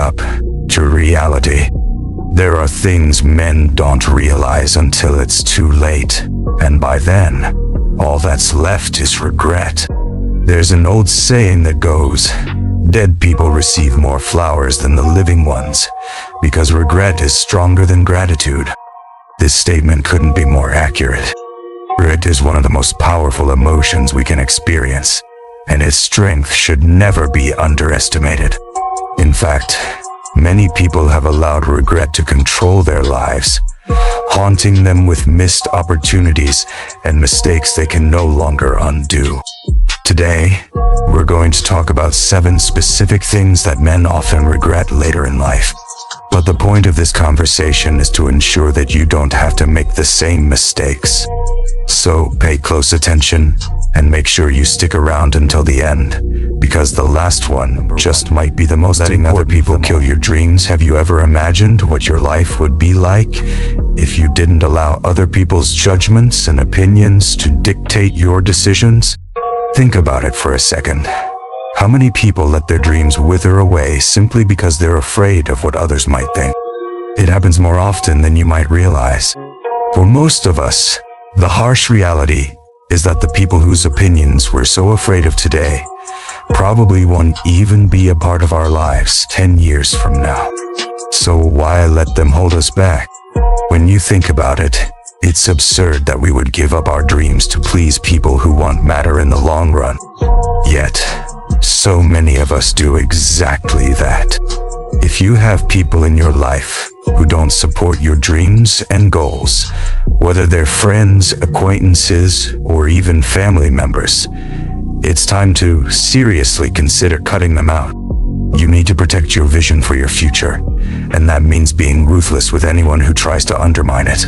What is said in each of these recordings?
up to reality. There are things men don't realize until it's too late, and by then, all that's left is regret. There's an old saying that goes, dead people receive more flowers than the living ones, because regret is stronger than gratitude. This statement couldn't be more accurate. Regret is one of the most powerful emotions we can experience, and its strength should never be underestimated. In fact, many people have allowed regret to control their lives, haunting them with missed opportunities and mistakes they can no longer undo. Today, we're going to talk about 7 specific things that men often regret later in life. But the point of this conversation is to ensure that you don't have to make the same mistakes. So pay close attention and make sure you stick around until the end, because the last one just might be the most important. Letting other people kill your dreams. Have you ever imagined what your life would be like if you didn't allow other people's judgments and opinions to dictate your decisions? Think about it for a second. How many people let their dreams wither away simply because they're afraid of what others might think? It happens more often than you might realize. For most of us, the harsh reality is that the people whose opinions we're so afraid of today probably won't even be a part of our lives 10 years from now. So why let them hold us back? When you think about it, it's absurd that we would give up our dreams to please people who won't matter in the long run. Yet, so many of us do exactly that. If you have people in your life who don't support your dreams and goals, whether they're friends, acquaintances, or even family members, it's time to seriously consider cutting them out. You need to protect your vision for your future, and that means being ruthless with anyone who tries to undermine it.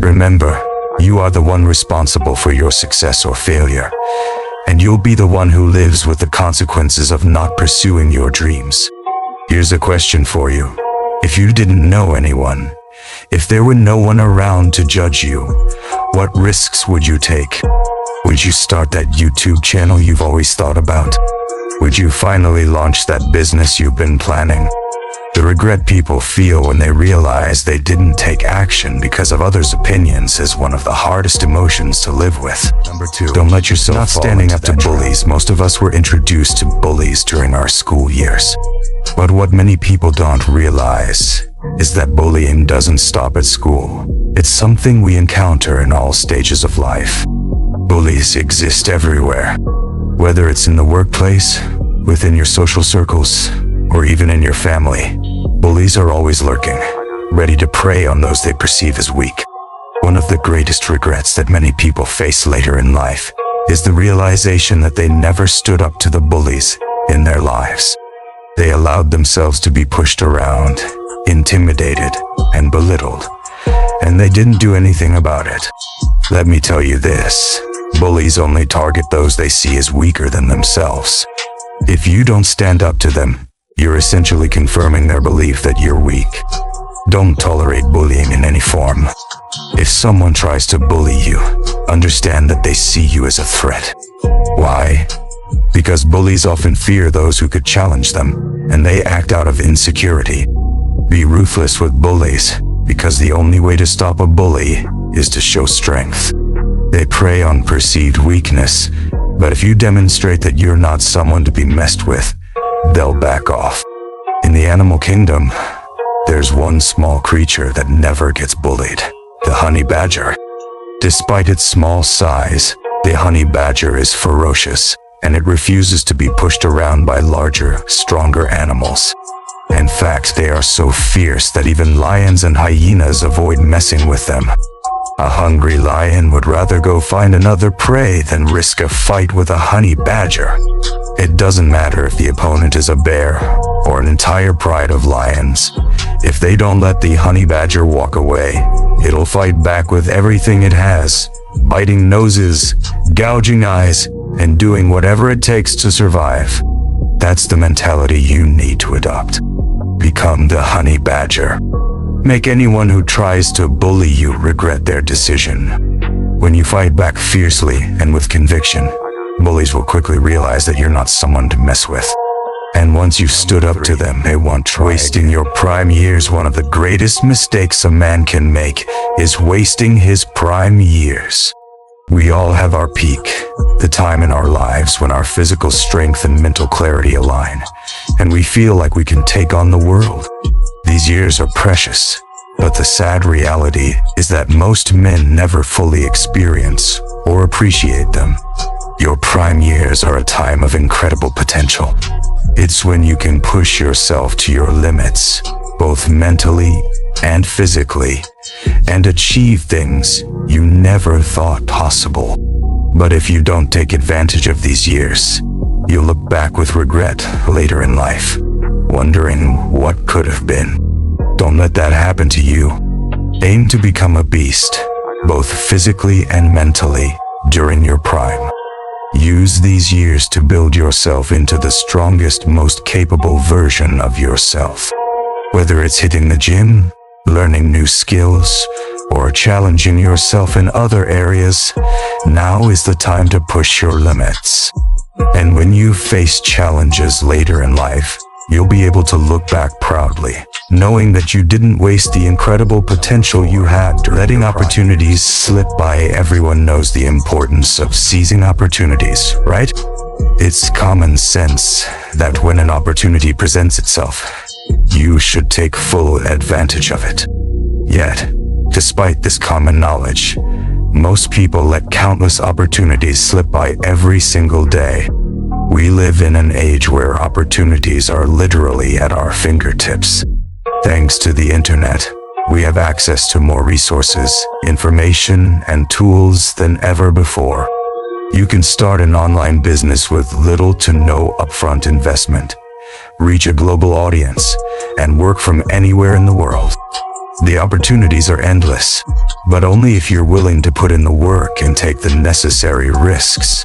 Remember, you are the one responsible for your success or failure, and you'll be the one who lives with the consequences of not pursuing your dreams. Here's a question for you. If you didn't know anyone, if there were no one around to judge you, what risks would you take? Would you start that YouTube channel you've always thought about? Would you finally launch that business you've been planning? The regret people feel when they realize they didn't take action because of others' opinions is one of the hardest emotions to live with. Number 2, don't let yourself not standing up to bullies. Most of us were introduced to bullies during our school years. But what many people don't realize is that bullying doesn't stop at school. It's something we encounter in all stages of life. Bullies exist everywhere, whether it's in the workplace, within your social circles, or even in your family. Bullies are always lurking, ready to prey on those they perceive as weak. One of the greatest regrets that many people face later in life is the realization that they never stood up to the bullies in their lives. They allowed themselves to be pushed around, intimidated, and belittled, and they didn't do anything about it. Let me tell you this, bullies only target those they see as weaker than themselves. If you don't stand up to them, you're essentially confirming their belief that you're weak. Don't tolerate bullying in any form. If someone tries to bully you, understand that they see you as a threat. Why? Because bullies often fear those who could challenge them, and they act out of insecurity. Be ruthless with bullies, because the only way to stop a bully is to show strength. They prey on perceived weakness, but if you demonstrate that you're not someone to be messed with, they'll back off. In the animal kingdom, there's one small creature that never gets bullied, the honey badger. Despite its small size, the honey badger is ferocious, and it refuses to be pushed around by larger, stronger animals. In fact, they are so fierce that even lions and hyenas avoid messing with them. A hungry lion would rather go find another prey than risk a fight with a honey badger. It doesn't matter if the opponent is a bear or an entire pride of lions. If they don't let the honey badger walk away, it'll fight back with everything it has, biting noses, gouging eyes, and doing whatever it takes to survive. That's the mentality you need to adopt. Become the honey badger. Make anyone who tries to bully you regret their decision. When you fight back fiercely and with conviction, bullies will quickly realize that you're not someone to mess with. And once you've stood up to them, they won't try. Wasting your prime years. One of the greatest mistakes a man can make is wasting his prime years. We all have our peak, the time in our lives when our physical strength and mental clarity align, and we feel like we can take on the world. These years are precious, but the sad reality is that most men never fully experience or appreciate them. Your prime years are a time of incredible potential. It's when you can push yourself to your limits, both mentally and physically, and achieve things you never thought possible. But if you don't take advantage of these years, you'll look back with regret later in life, wondering what could have been. Don't let that happen to you. Aim to become a beast, both physically and mentally, during your prime. Use these years to build yourself into the strongest, most capable version of yourself. Whether it's hitting the gym, learning new skills, or challenging yourself in other areas, now is the time to push your limits. And when you face challenges later in life, you'll be able to look back proudly, knowing that you didn't waste the incredible potential you had. Letting opportunities slip by. Everyone knows the importance of seizing opportunities, right? It's common sense that when an opportunity presents itself, you should take full advantage of it. Yet, despite this common knowledge, most people let countless opportunities slip by every single day. We live in an age where opportunities are literally at our fingertips. Thanks to the internet, we have access to more resources, information, and tools than ever before. You can start an online business with little to no upfront investment, reach a global audience, and work from anywhere in the world. The opportunities are endless, but only if you're willing to put in the work and take the necessary risks.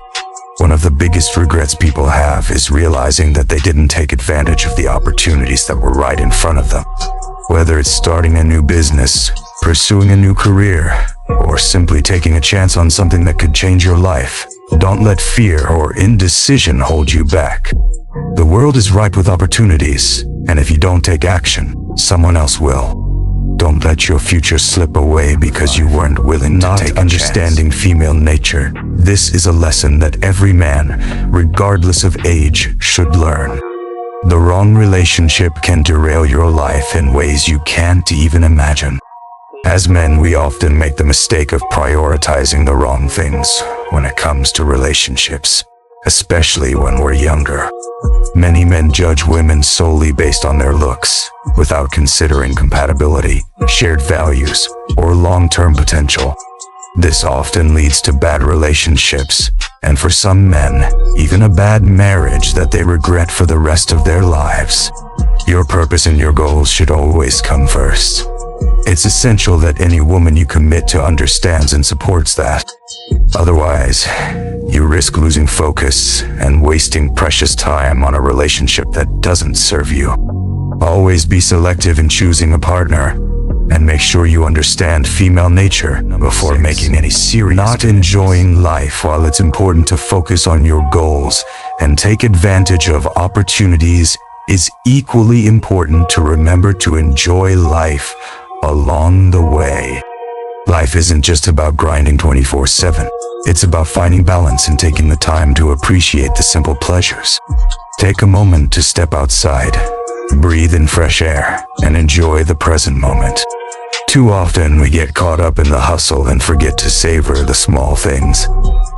One of the biggest regrets people have is realizing that they didn't take advantage of the opportunities that were right in front of them. Whether it's starting a new business, pursuing a new career, or simply taking a chance on something that could change your life, don't let fear or indecision hold you back. The world is ripe with opportunities, and if you don't take action, someone else will. Don't let your future slip away because you weren't willing to take a chance. Not understanding female nature. This is a lesson that every man, regardless of age, should learn. The wrong relationship can derail your life in ways you can't even imagine. As men, we often make the mistake of prioritizing the wrong things when it comes to relationships, especially when we're younger. Many men judge women solely based on their looks, without considering compatibility, shared values, or long-term potential. This often leads to bad relationships, and for some men, even a bad marriage that they regret for the rest of their lives. Your purpose and your goals should always come first. It's essential that any woman you commit to understands and supports that. Otherwise, you risk losing focus and wasting precious time on a relationship that doesn't serve you. Always be selective in choosing a partner, and make sure you understand female nature before making any serious commitment. Not enjoying life. While it's important to focus on your goals and take advantage of opportunities, it's equally important to remember to enjoy life along the way. Life isn't just about grinding 24/7. It's about finding balance and taking the time to appreciate the simple pleasures. Take a moment to step outside, breathe in fresh air, and enjoy the present moment. Too often we get caught up in the hustle and forget to savor the small things.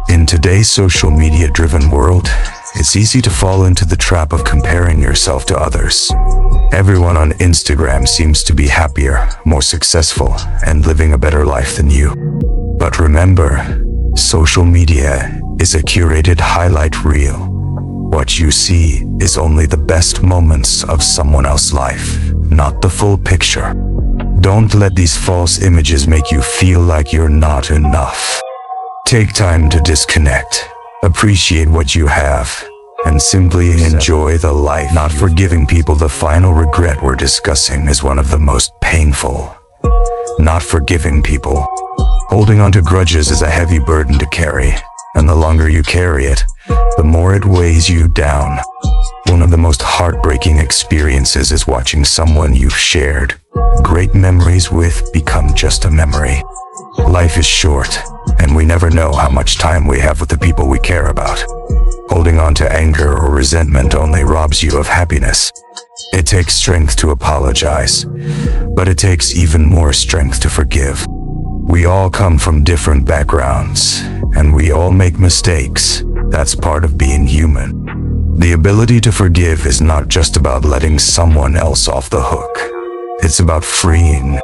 In today's social media-driven world, it's easy to fall into the trap of comparing yourself to others. Everyone on Instagram seems to be happier, more successful, and living a better life than you. But remember, social media is a curated highlight reel. What you see is only the best moments of someone else's life, not the full picture. Don't let these false images make you feel like you're not enough. Take time to disconnect, appreciate what you have, and simply enjoy the life. Not forgiving people. The final regret we're discussing is one of the most painful. Not forgiving people. Holding on to grudges is a heavy burden to carry, and the longer you carry it, the more it weighs you down. One of the most heartbreaking experiences is watching someone you've shared great memories with become just a memory. Life is short, and we never know how much time we have with the people we care about. Holding on to anger or resentment only robs you of happiness. It takes strength to apologize, but it takes even more strength to forgive. We all come from different backgrounds, and we all make mistakes. That's part of being human. The ability to forgive is not just about letting someone else off the hook. It's about freeing